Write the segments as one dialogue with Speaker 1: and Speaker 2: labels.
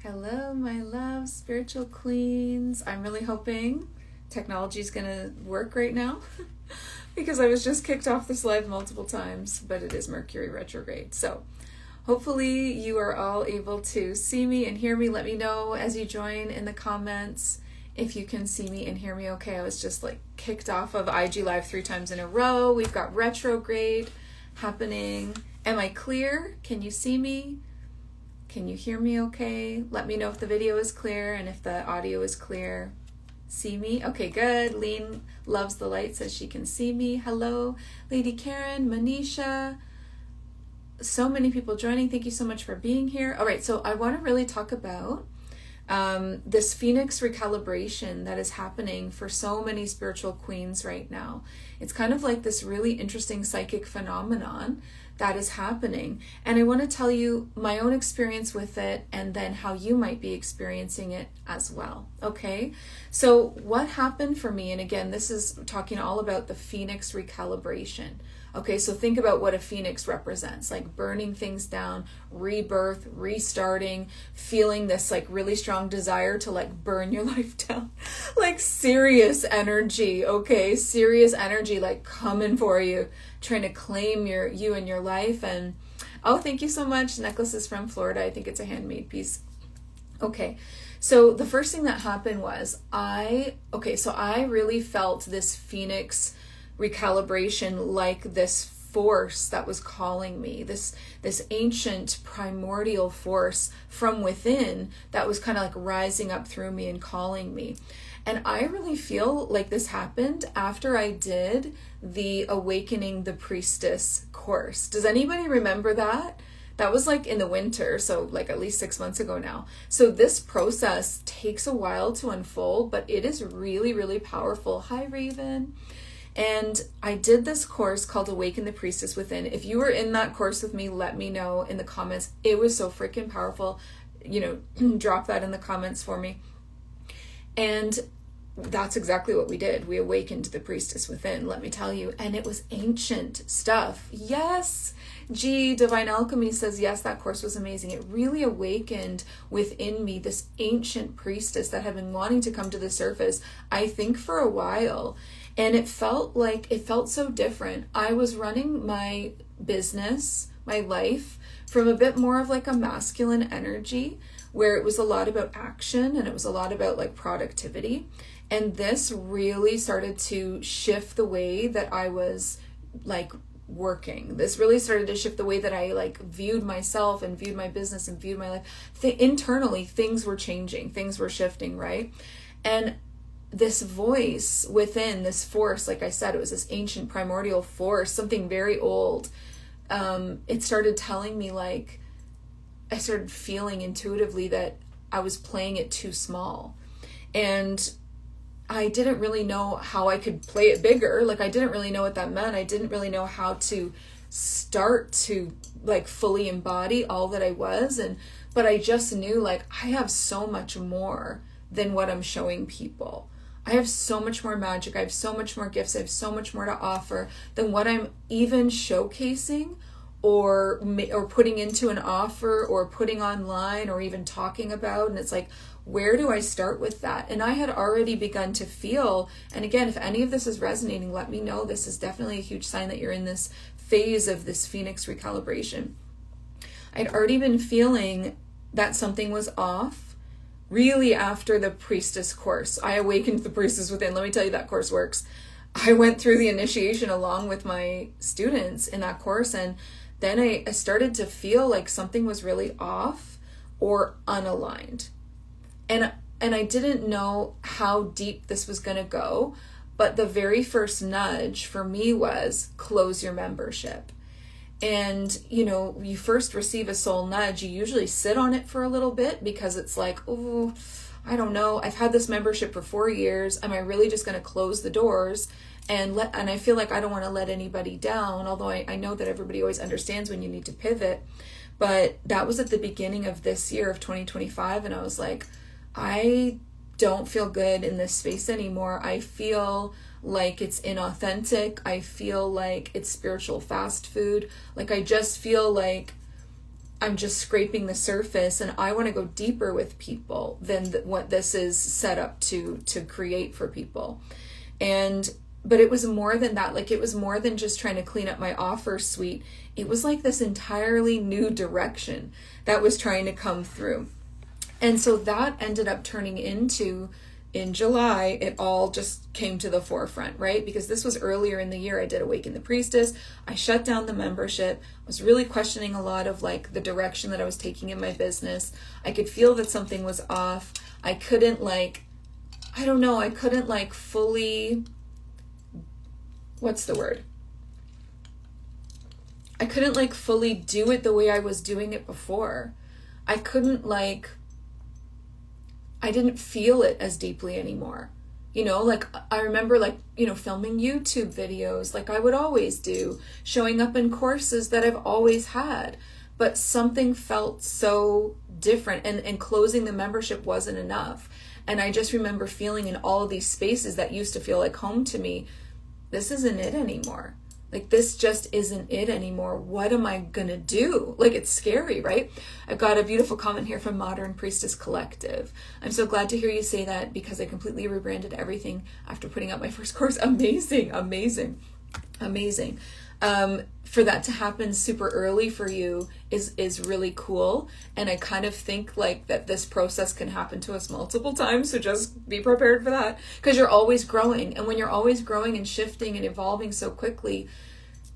Speaker 1: Hello, my love, spiritual queens. I'm really hoping technology is going to work right now because I was just kicked off this live multiple times, but it is Mercury retrograde. So hopefully you are all able to see me and hear me. Let me know as you join in the comments if you can see me and hear me okay. I was just like kicked off of IG Live 3 times in a row. We've got retrograde happening. Am I clear? Can you see me? Can you hear me okay? Let me know if the video is clear and if the audio is clear. See me? Okay, good. Lean loves the light, says she can see me. Hello, Lady Karen, Manisha. So many people joining. Thank you so much for being here. All right, so I want to really talk about this Phoenix recalibration that is happening for so many spiritual queens right now. It's kind of like this really interesting psychic phenomenon that is happening. And I want to tell you my own experience with it and then how you might be experiencing it as well. Okay. So what happened for me, and again, this is talking all about the Phoenix recalibration. Okay, so think about what a phoenix represents, like burning things down, rebirth, restarting, feeling this like really strong desire to like burn your life down, like serious energy, okay, serious energy like coming for you, trying to claim you and your life. And oh, thank you so much. Necklace is from Florida. I think it's a handmade piece. Okay, so the first thing that happened was I really felt this Phoenix recalibration, like this force that was calling me, this ancient primordial force from within that was kind of like rising up through me and calling me. And I really feel like this happened after I did the Awakening the Priestess course. Does anybody remember that? That was like in the winter, so like at least 6 months ago now. So this process takes a while to unfold, but it is really, really powerful. Hi, Raven. And I did this course called Awaken the Priestess Within. If you were in that course with me, let me know in the comments. It was so freaking powerful. Drop that in the comments for me. And that's exactly what we did. We awakened the priestess within, let me tell you. And it was ancient stuff. Yes. Divine Alchemy says, yes, that course was amazing. It really awakened within me this ancient priestess that had been wanting to come to the surface, I think, for a while. And it felt so different. I was running my business, my life, from a bit more of like a masculine energy, where it was a lot about action and it was a lot about like productivity. And this really started to shift the way that I was like working. This really started to shift the way that I like viewed myself and viewed my business and viewed my life. Internally, things were changing, things were shifting, right? And this voice within, this force, like I said, it was this ancient primordial force, something very old. It started telling me, like, I started feeling intuitively that I was playing it too small. And I didn't really know how I could play it bigger. Like, I didn't really know what that meant. I didn't really know how to start to like fully embody all that I was. But I just knew, like, I have so much more than what I'm showing people. I have so much more magic. I have so much more gifts. I have so much more to offer than what I'm even showcasing or putting into an offer or putting online or even talking about. And it's like, where do I start with that? And I had already begun to feel, and again, if any of this is resonating, let me know. This is definitely a huge sign that you're in this phase of this Phoenix recalibration. I'd already been feeling that something was off. Really, after the priestess course, I awakened the priestess within. Let me tell you, that course works. I went through the initiation along with my students in that course, and then I started to feel like something was really off or unaligned. And I didn't know how deep this was going to go, but the very first nudge for me was close your membership. And, you first receive a soul nudge. You usually sit on it for a little bit because it's like, oh, I don't know. I've had this membership for 4 years. Am I really just going to close the doors? And I feel like I don't want to let anybody down, although I know that everybody always understands when you need to pivot. But that was at the beginning of this year of 2025. And I was like, I don't feel good in this space anymore. I feel like it's inauthentic. I feel like it's spiritual fast food. Like, I just feel like I'm just scraping the surface, and I want to go deeper with people than what this is set up to create for people. But it was more than that. Like, it was more than just trying to clean up my offer suite. It was like this entirely new direction that was trying to come through. And so that ended up turning into, in July, it all just came to the forefront, right? Because this was earlier in the year. I did Awaken the Priestess. I shut down the membership. I was really questioning a lot of like the direction that I was taking in my business. I could feel that something was off. I couldn't fully, what's the word? I couldn't fully do it the way I was doing it before. I didn't feel it as deeply anymore. I remember filming YouTube videos like I would always do, showing up in courses that I've always had, but something felt so different, and closing the membership wasn't enough. And I just remember feeling in all of these spaces that used to feel like home to me, this isn't it anymore. Like, this just isn't it anymore. What am I gonna do? Like, it's scary, right? I've got a beautiful comment here from Modern Priestess Collective. I'm so glad to hear you say that, because I completely rebranded everything after putting out my first course. Amazing. For that to happen super early for you is really cool. And I kind of think that this process can happen to us multiple times. So just be prepared for that, because you're always growing. And when you're always growing and shifting and evolving so quickly,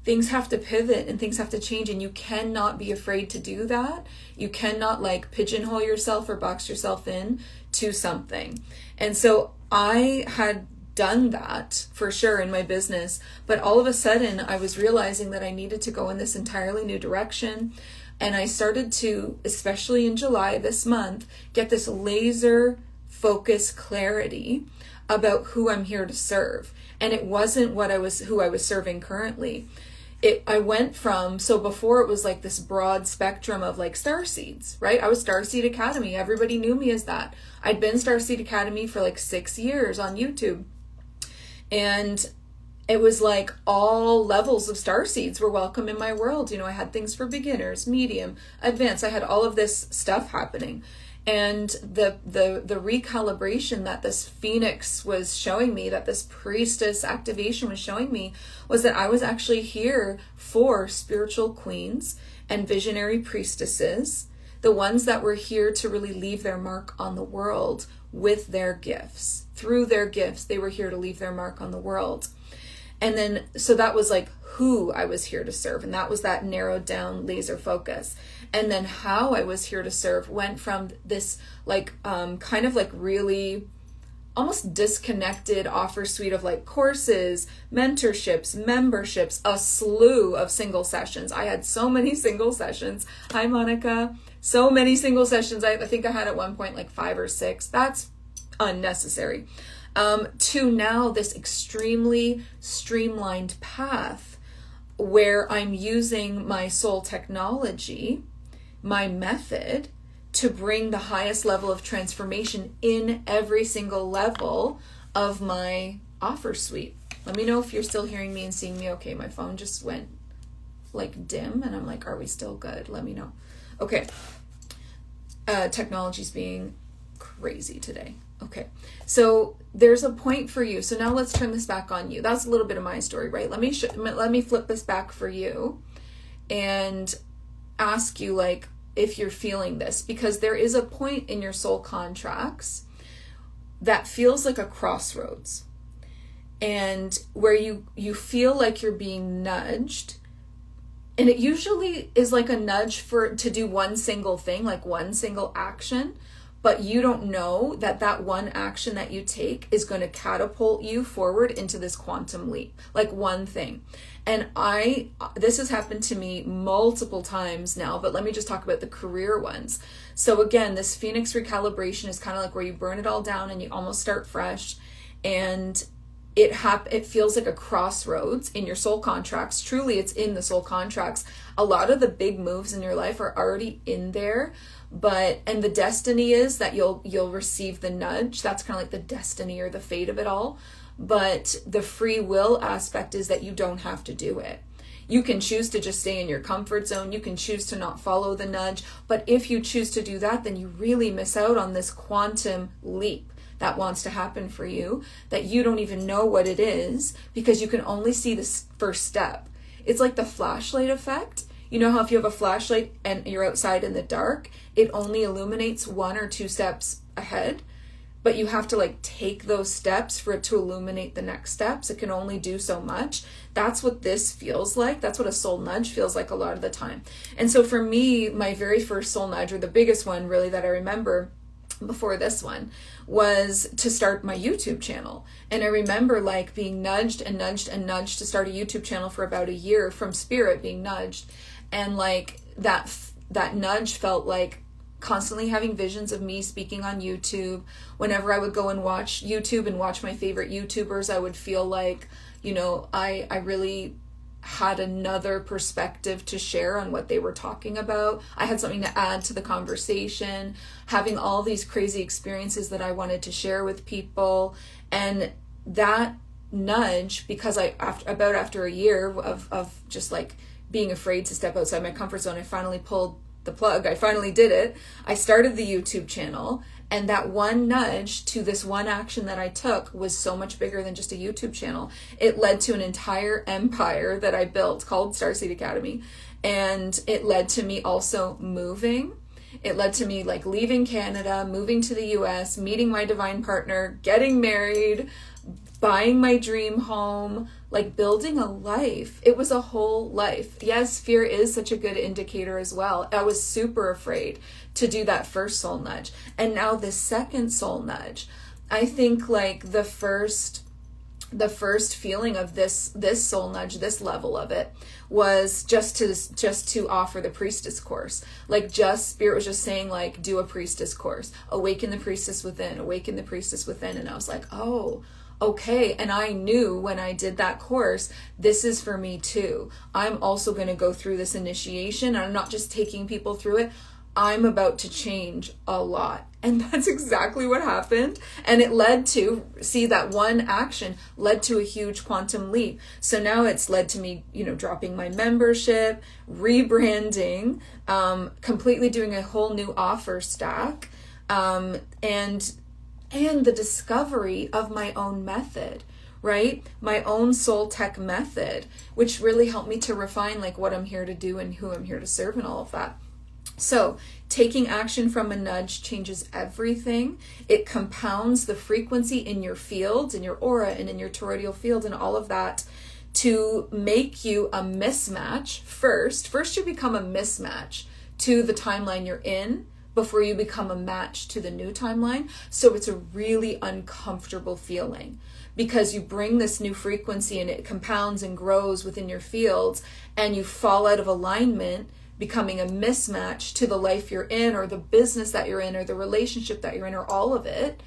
Speaker 1: things have to pivot and things have to change. And you cannot be afraid to do that. You cannot pigeonhole yourself or box yourself in to something. And so I had done that for sure in my business, but all of a sudden I was realizing that I needed to go in this entirely new direction. And I started to, especially in July this month, get this laser focus clarity about who I'm here to serve. And it wasn't who I was serving currently. I went from, so before it was this broad spectrum of starseeds, right? I was Starseed Academy. Everybody knew me as that. I'd been Starseed Academy for 6 years on YouTube. And it was all levels of starseeds were welcome in my world. I had things for beginners, medium, advanced. I had all of this stuff happening. And the recalibration that this Phoenix was showing me, that this priestess activation was showing me, was that I was actually here for spiritual queens and visionary priestesses, the ones that were here to really leave their mark on the world with their gifts. Through their gifts, they were here to leave their mark on the world. And then, so that was who I was here to serve. And that was that narrowed down laser focus. And then how I was here to serve went from this really almost disconnected offer suite of courses, mentorships, memberships, a slew of single sessions. I had so many single sessions. Hi, Monica. So many single sessions. I think I had at one point 5 or 6. That's unnecessary. To now this extremely streamlined path where I'm using my soul technology, my method, to bring the highest level of transformation in every single level of my offer suite. Let me know if you're still hearing me and seeing me okay. My phone just went dim and I'm are we still good? Let me know. Okay. Technology's being crazy today. Okay. So there's a point for you. So now let's turn this back on you. That's a little bit of my story, right? Let me flip this back for you and ask you if you're feeling this, because there is a point in your soul contracts that feels like a crossroads, and where you feel like you're being nudged. And it usually is a nudge to do one single thing, one single action, but you don't know that one action that you take is going to catapult you forward into this quantum leap, one thing. And this has happened to me multiple times now, but let me just talk about the career ones. So again, this Phoenix recalibration is kind of where you burn it all down and you almost start fresh. And it feels like a crossroads in your soul contracts. Truly, it's in the soul contracts. A lot of the big moves in your life are already in there, and the destiny is that you'll receive the nudge. That's kind of the destiny or the fate of it all. But the free will aspect is that you don't have to do it. You can choose to just stay in your comfort zone. You can choose to not follow the nudge. But if you choose to do that, then you really miss out on this quantum leap that wants to happen for you, that you don't even know what it is, because you can only see this first step. It's like the flashlight effect. You know how if you have a flashlight and you're outside in the dark, it only illuminates 1 or 2 steps ahead, but you have to like take those steps for it to illuminate the next steps. It can only do so much. That's what this feels like. That's what a soul nudge feels like a lot of the time. And so for me, my very first soul nudge, or the biggest one really that I remember before this one, was to start my YouTube channel. And I remember like being nudged and nudged and nudged to start a YouTube channel for about a year, from spirit being nudged. And like that nudge felt like constantly having visions of me speaking on YouTube. Whenever I would go and watch YouTube and watch my favorite YouTubers, I would feel like, you know, I really had another perspective to share on what they were talking about. I had something to add to the conversation, having all these crazy experiences that I wanted to share with people. And that nudge, because after a year of just like being afraid to step outside my comfort zone, I finally pulled the plug. I finally did it. I started the YouTube channel, and that one nudge to this one action that I took was so much bigger than just a YouTube channel. It led to an entire empire that I built called Starseed Academy, and it led to me also moving. It led to me like leaving Canada, moving to the US, meeting my divine partner, getting married, buying my dream home, like building a life. It was a whole life. Yes, fear is such a good indicator as well. I was super afraid to do that first soul nudge. And now the second soul nudge, I think like the first feeling of this soul nudge, this level of it, was just to offer the priestess course. Like, just spirit was just saying like, do a priestess course, awaken the priestess within, awaken the priestess within. And I was like, oh, okay. And I knew when I did that course, this is for me too. I'm also going to go through this initiation. I'm not just taking people through it. I'm about to change a lot. And that's exactly what happened. And it led to, see, that one action led to a huge quantum leap. So now it's led to me, you know, dropping my membership, rebranding, completely doing a whole new offer stack, and the discovery of my own method, right? My own soul tech method, which really helped me to refine like what I'm here to do and who I'm here to serve and all of that. So taking action from a nudge changes everything. It compounds the frequency in your fields, in your aura, and in your toroidal field and all of that, to make you a mismatch first. First you become a mismatch to the timeline you're in before you become a match to the new timeline. So it's a really uncomfortable feeling, because you bring this new frequency and it compounds and grows within your fields, and you fall out of alignment, becoming a mismatch to the life you're in, or the business that you're in, or the relationship that you're in, or all of it.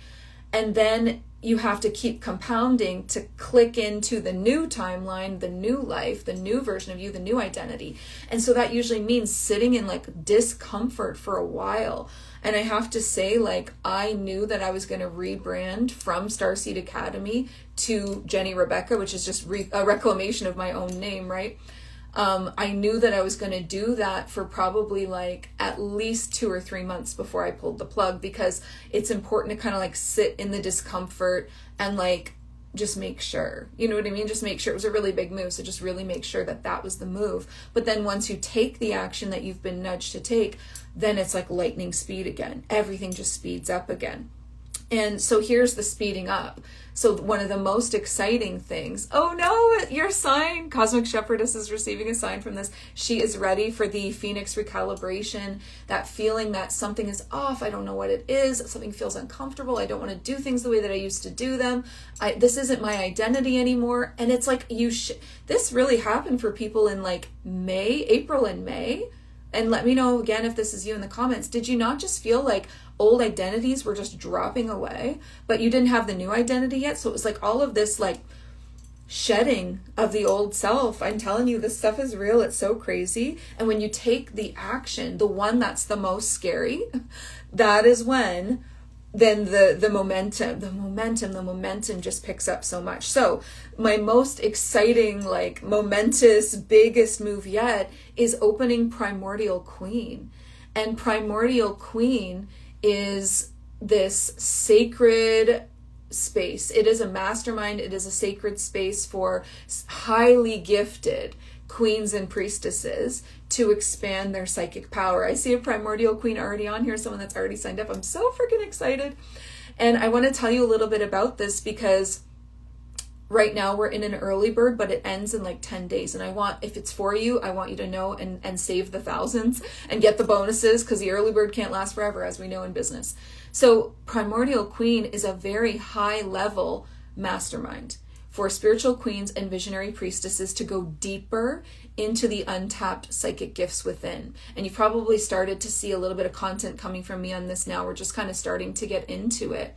Speaker 1: And then you have to keep compounding to click into the new timeline, the new life, the new version of you, the new identity. And so that usually means sitting in like discomfort for a while. And I have to say, like, I knew that I was going to rebrand from Starseed Academy to Jenny Rebecca, which is just a reclamation of my own name, right? I knew that I was going to do that for probably like at least 2 or 3 months before I pulled the plug, because it's important to kind of like sit in the discomfort and like just make sure, you know what I mean? Just make sure. It was a really big move. So just really make sure that that was the move. But then once you take the action that you've been nudged to take, then it's like lightning speed again. Everything just speeds up again. And so here's the speeding up. So one of the most exciting things, oh no, your sign, Cosmic Shepherdess is receiving a sign from this. She is ready for the Phoenix recalibration, that feeling that something is off. I don't know what it is. Something feels uncomfortable. I don't want to do things the way that I used to do them. This isn't my identity anymore. And it's like, this really happened for people in like April and May. And let me know again if this is you in the comments. Did you not just feel like old identities were just dropping away, but you didn't have the new identity yet? So it was like all of this like shedding of the old self. I'm telling you, this stuff is real. It's so crazy. And when you take the action, the one that's the most scary, that is when then the momentum just picks up so much. So my most exciting, like momentous, biggest move yet is opening Primordial Queen. And Primordial Queen is this sacred space. It is a mastermind. It is a sacred space for highly gifted queens and priestesses to expand their psychic power. I see a Primordial Queen already on here, someone that's already signed up. I'm so freaking excited. And I want to tell you a little bit about this because right now we're in an early bird, but it ends in like 10 days. And I want, if it's for you, I want you to know and save the thousands and get the bonuses, because the early bird can't last forever, as we know in business. So Primordial Queen is a very high level mastermind for spiritual queens and visionary priestesses to go deeper into the untapped psychic gifts within. And you've probably started to see a little bit of content coming from me on this now. We're just kind of starting to get into it.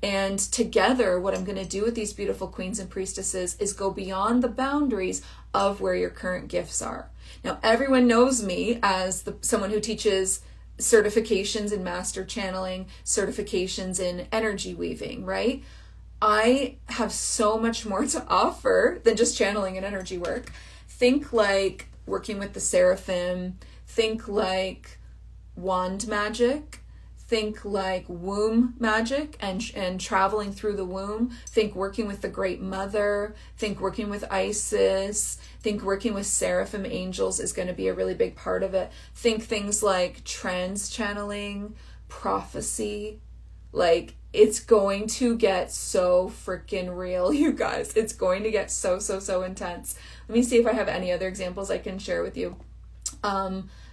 Speaker 1: And together, what I'm going to do with these beautiful queens and priestesses is go beyond the boundaries of where your current gifts are. Now, everyone knows me as someone who teaches certifications in master channeling, certifications in energy weaving, right? I have so much more to offer than just channeling and energy work. Think like working with the seraphim, think like wand magic, think like womb magic and traveling through the womb, think working with the Great Mother, think working with Isis, think working with seraphim angels is going to be a really big part of it. Think things like trance channeling, prophecy. Like, it's going to get so freaking real, you guys. It's going to get so intense. Let me see if I have any other examples I can share with you.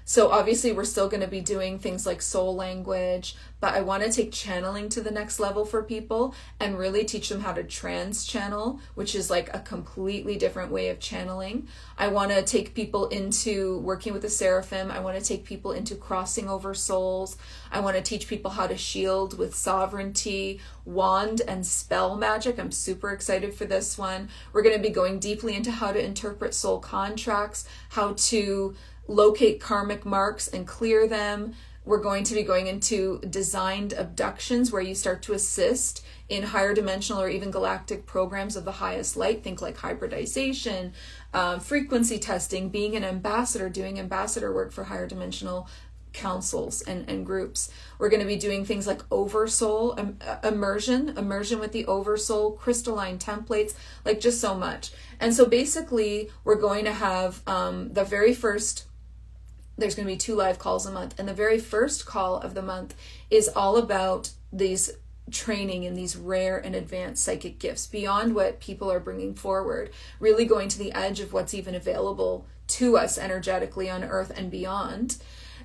Speaker 1: So obviously we're still going to be doing things like soul language, but I want to take channeling to the next level for people and really teach them how to trance channel, which is like a completely different way of channeling. I want to take people into working with the seraphim. I want to take people into crossing over souls. I want to teach people how to shield with sovereignty, wand and spell magic. I'm super excited for this one. We're going to be going deeply into how to interpret soul contracts, how to locate karmic marks and clear them. We're going to be going into designed abductions, where you start to assist in higher dimensional or even galactic programs of the highest light. Think like hybridization, frequency testing, being an ambassador, doing ambassador work for higher dimensional councils and groups. We're going to be doing things like oversoul, immersion with the oversoul, crystalline templates, like just so much. And so basically we're going to have there's going to be 2 live calls a month. And the very first call of the month is all about these training in these rare and advanced psychic gifts beyond what people are bringing forward, really going to the edge of what's even available to us energetically on earth and beyond.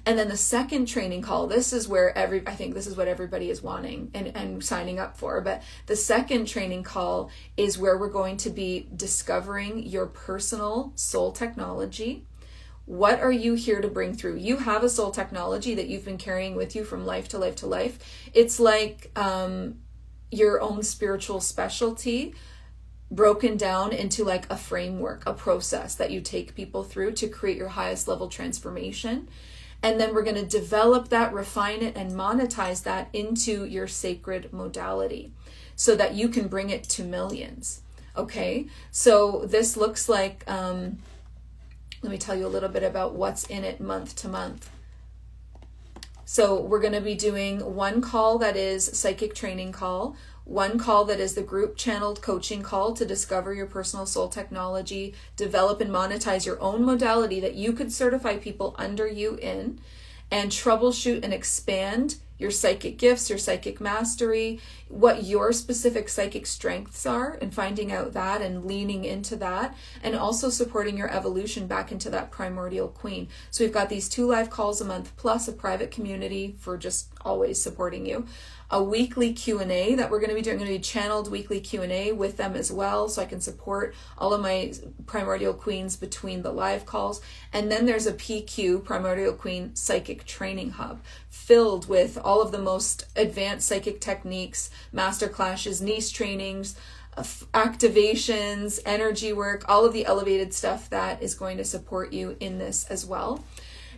Speaker 1: And then the second training call, this is where I think this is what everybody is wanting and signing up for. But the second training call is where we're going to be discovering your personal soul technology. What are you here to bring through? You have a soul technology that you've been carrying with you from life to life to life. It's like your own spiritual specialty broken down into like a framework, a process that you take people through to create your highest level transformation. And then we're going to develop that, refine it, and monetize that into your sacred modality so that you can bring it to millions. Okay, so this looks like, let me tell you a little bit about what's in it month to month. So we're going to be doing one call that is psychic training call, one call that is the group channeled coaching call to discover your personal soul technology, develop and monetize your own modality that you could certify people under you in, and troubleshoot and expand your psychic gifts, your psychic mastery, what your specific psychic strengths are, and finding out that and leaning into that, and also supporting your evolution back into that primordial queen. So we've got these 2 live calls a month, plus a private community for just always supporting you. A weekly Q&A that we're going to be doing. I'm going to be channeled weekly Q&A with them as well, so I can support all of my primordial queens between the live calls. And then there's a PQ, Primordial Queen Psychic Training Hub, filled with all of the most advanced psychic techniques, master classes, niche trainings, activations, energy work, all of the elevated stuff that is going to support you in this as well.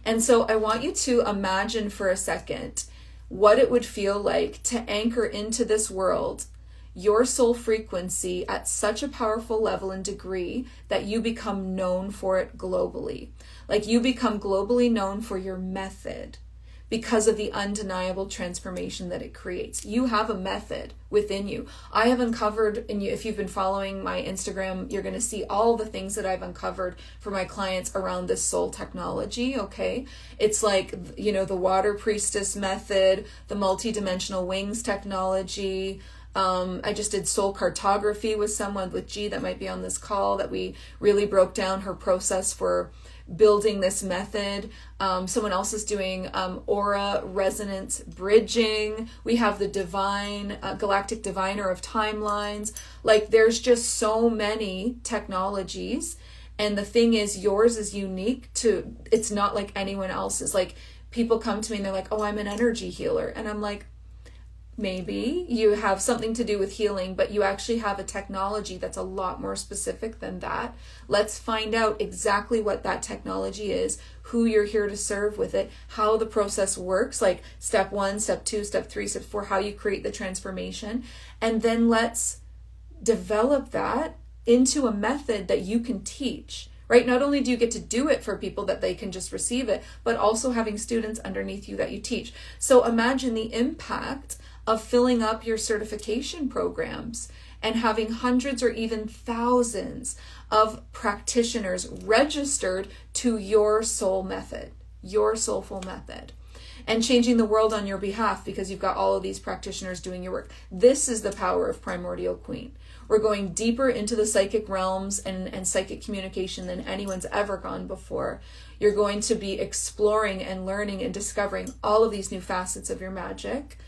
Speaker 1: And so I want you to imagine for a second what it would feel like to anchor into this world your soul frequency at such a powerful level and degree that you become known for it globally. Like you become globally known for your method because of the undeniable transformation that it creates. You have a method within you. I have uncovered, and if you've been following my Instagram, you're going to see all the things that I've uncovered for my clients around this soul technology, okay? It's like, you know, the water priestess method, the multidimensional wings technology. I just did soul cartography with someone, with G, that might be on this call, that we really broke down her process for building this method. Someone else is doing aura resonance bridging. We have the divine, galactic diviner of timelines. Like there's just so many technologies. And the thing is, yours is unique to, it's not like anyone else's. Like people come to me and they're like, oh, I'm an energy healer. And I'm like, maybe you have something to do with healing, but you actually have a technology that's a lot more specific than that. Let's find out exactly what that technology is, who you're here to serve with it, how the process works, like step 1, step 2, step 3, step 4, how you create the transformation. And then let's develop that into a method that you can teach. Right? Not only do you get to do it for people that they can just receive it, but also having students underneath you that you teach. So imagine the impact of filling up your certification programs and having hundreds or even thousands of practitioners registered to your soul method, your soulful method, and changing the world on your behalf because you've got all of these practitioners doing your work. This is the power of Primordial Queen. We're going deeper into the psychic realms and psychic communication than anyone's ever gone before. You're going to be exploring and learning and discovering all of these new facets of your magic.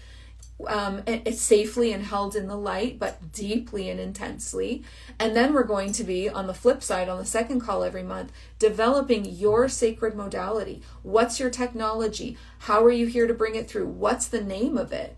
Speaker 1: It's safely and held in the light, but deeply and intensely. And then we're going to be, on the flip side, on the second call every month, developing your sacred modality. What's your technology? How are you here to bring it through? What's the name of it?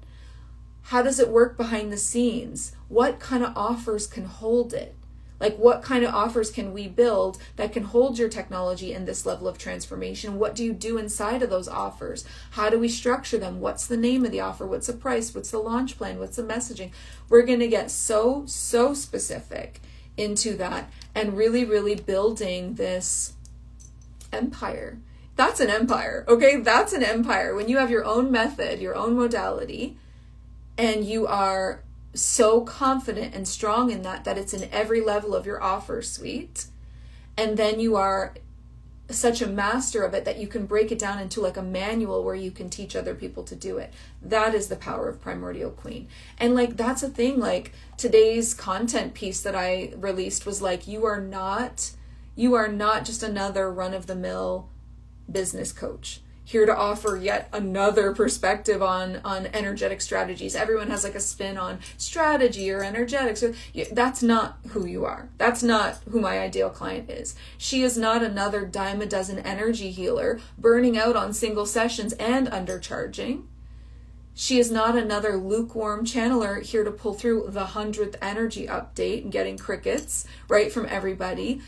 Speaker 1: How does it work behind the scenes? What kind of offers can hold it? Like what kind of offers can we build that can hold your technology in this level of transformation? What do you do inside of those offers? How do we structure them? What's the name of the offer? What's the price? What's the launch plan? What's the messaging? We're going to get so specific into that and really, really building this empire. That's an empire, okay? That's an empire. When you have your own method, your own modality, and you are so confident and strong in that it's in every level of your offer suite, and then you are such a master of it that you can break it down into like a manual where you can teach other people to do it. That is the power of Primordial Queen. And like that's a thing, like today's content piece that I released was like, you are not just another run-of-the-mill business coach here to offer yet another perspective on energetic strategies. Everyone has like a spin on strategy or energetics. That's not who you are. That's not who my ideal client is. She is not another dime a dozen energy healer burning out on single sessions and undercharging. She is not another lukewarm channeler here to pull through the 100th energy update and getting crickets, right, from everybody.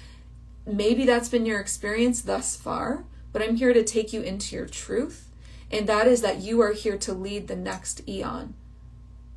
Speaker 1: Maybe that's been your experience thus far, but I'm here to take you into your truth, and that is that you are here to lead the next eon,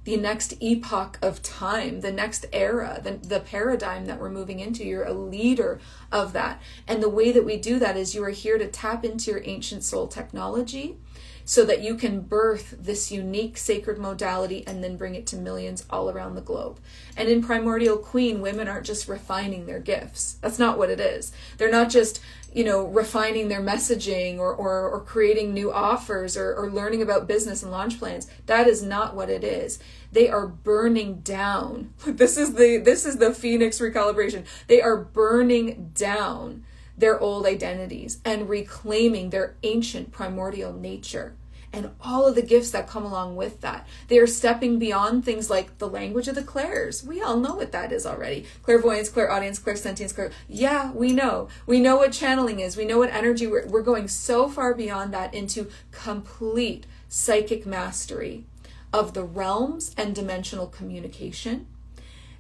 Speaker 1: the next epoch of time, the next era, the paradigm that we're moving into. You're a leader of that. And the way that we do that is you are here to tap into your ancient soul technology so that you can birth this unique sacred modality and then bring it to millions all around the globe. And in Primordial Queen, women aren't just refining their gifts. That's not what it is. They're not just, refining their messaging or creating new offers or learning about business and launch plans. That is not what it is. They are burning down. This is the Phoenix recalibration. They are burning down their old identities and reclaiming their ancient primordial nature and all of the gifts that come along with that. They are stepping beyond things like the language of the clairs. We all know what that is already. Clairvoyance, clairaudience, clairsentience, yeah, we know. We know what channeling is. We know what energy. We're going so far beyond that into complete psychic mastery of the realms and dimensional communication.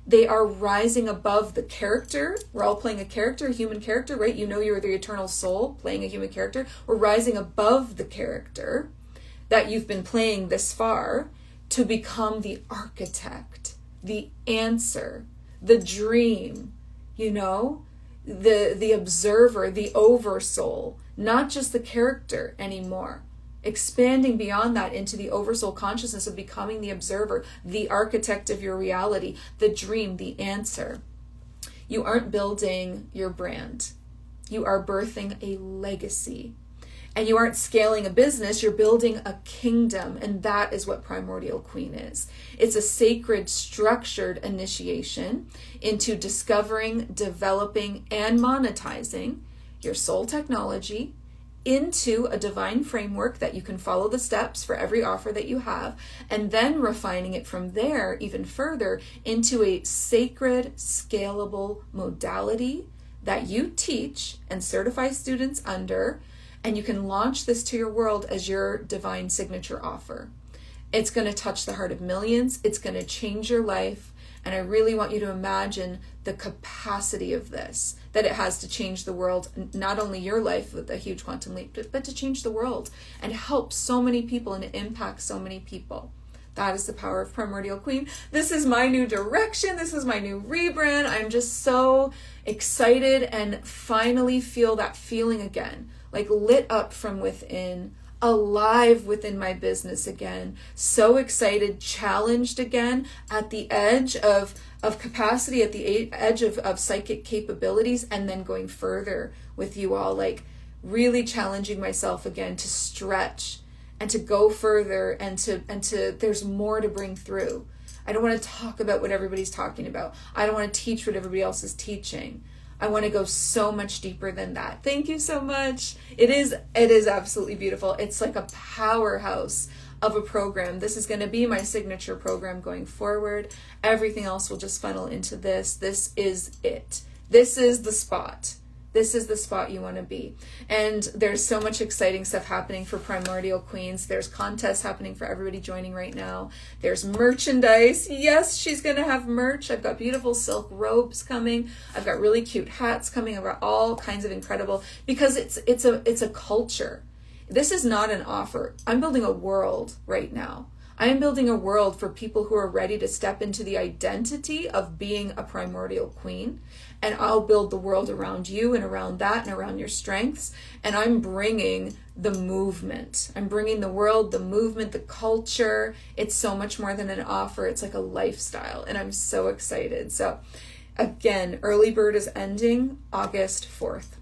Speaker 1: They are rising above the character. We're all playing a character, a human character, right? You're the eternal soul playing a human character. We're rising above the character that you've been playing this far to become the architect, the answer, the dream, you know, the observer, the oversoul, not just the character anymore. Expanding beyond that into the oversoul consciousness of becoming the observer, the architect of your reality, the dream, the answer. You aren't building your brand. You are birthing a legacy. And you aren't scaling a business, you're building a kingdom. And that is what Primordial Queen is. It's a sacred, structured initiation into discovering, developing, and monetizing your soul technology into a divine framework that you can follow the steps for every offer that you have, and then refining it from there even further into a sacred, scalable modality that you teach and certify students under, and you can launch this to your world as your divine signature offer. It's going to touch the heart of millions. It's going to change your life. And I really want you to imagine the capacity of this, that it has to change the world, not only your life with a huge quantum leap, but to change the world and help so many people and impact so many people. That is the power of Primordial Queen. This is my new direction. This is my new rebrand. I'm just so excited and finally feel that feeling again, like lit up from within, alive within my business again, so excited, challenged again, at the edge of capacity, at the edge of psychic capabilities, and then going further with you all, like really challenging myself again to stretch and to go further and to there's more to bring through. I don't want to talk about what everybody's talking about. I don't want to teach what everybody else is teaching. I want to go so much deeper than that. Thank you so much. It is absolutely beautiful. It's like a powerhouse of a program. This is going to be my signature program going forward. Everything else will just funnel into this. This is it. This is the spot. This is the spot you want to be. And there's so much exciting stuff happening for Primordial Queens. There's contests happening for everybody joining right now. There's merchandise. Yes, she's going to have merch. I've got beautiful silk robes coming. I've got really cute hats coming. I've got all kinds of incredible, because it's a culture. This is not an offer. I'm building a world right now. I am building a world for people who are ready to step into the identity of being a Primordial Queen. And I'll build the world around you and around that and around your strengths. And I'm bringing the movement. I'm bringing the world, the movement, the culture. It's so much more than an offer. It's like a lifestyle. And I'm so excited. So again, early bird is ending August 4th.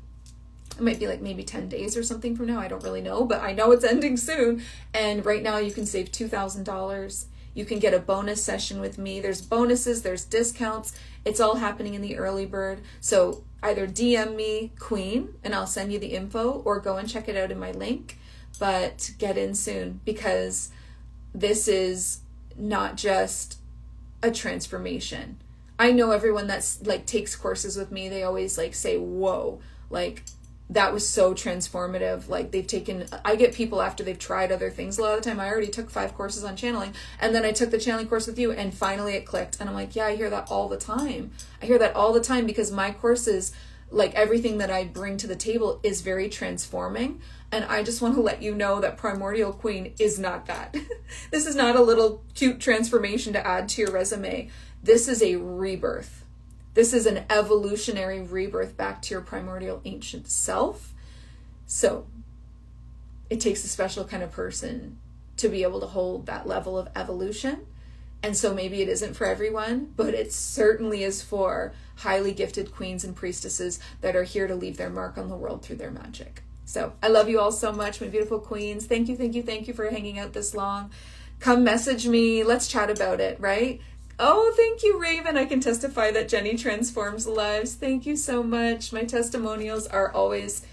Speaker 1: It might be like maybe 10 days or something from now. I don't really know, but I know it's ending soon. And right now you can save $2,000. You can get a bonus session with me. There's bonuses, there's discounts. It's all happening in the early bird. So either DM me, Queen, and I'll send you the info, or go and check it out in my link. But get in soon, because this is not just a transformation. I know everyone that's like takes courses with me, they always like say, whoa, like that was so transformative. Like I get people after they've tried other things. A lot of the time I already took 5 courses on channeling, and then I took the channeling course with you, and finally it clicked. And I'm like, yeah, I hear that all the time. I hear that all the time, because my courses, like everything that I bring to the table, is very transforming. And I just want to let you know that Primordial Queen is not that. This is not a little cute transformation to add to your resume. This is a rebirth. This is an evolutionary rebirth back to your primordial ancient self. So it takes a special kind of person to be able to hold that level of evolution. And so maybe it isn't for everyone, but it certainly is for highly gifted queens and priestesses that are here to leave their mark on the world through their magic. So I love you all so much, my beautiful queens. Thank you for hanging out this long. Come message me. Let's chat about it, right? Oh, thank you, Raven. I can testify that Jenny transforms lives. Thank you so much. My testimonials are always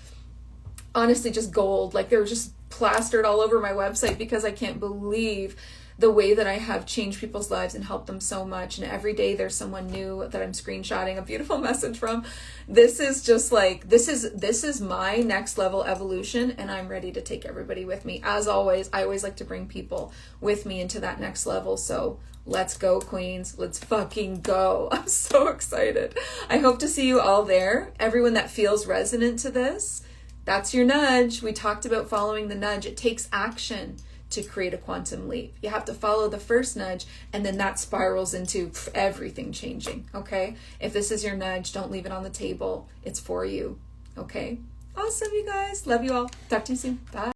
Speaker 1: honestly just gold. Like they're just plastered all over my website, because I can't believe the way that I have changed people's lives and helped them so much. And every day there's someone new that I'm screenshotting a beautiful message from. This is just like, this is my next level evolution, and I'm ready to take everybody with me. As always, I always like to bring people with me into that next level. So let's go, queens. Let's fucking go. I'm so excited. I hope to see you all there. Everyone that feels resonant to this, that's your nudge. We talked about following the nudge. It takes action to create a quantum leap. You have to follow the first nudge, and then that spirals into everything changing, okay? If this is your nudge, don't leave it on the table. It's for you, okay? Awesome, you guys. Love you all. Talk to you soon. Bye.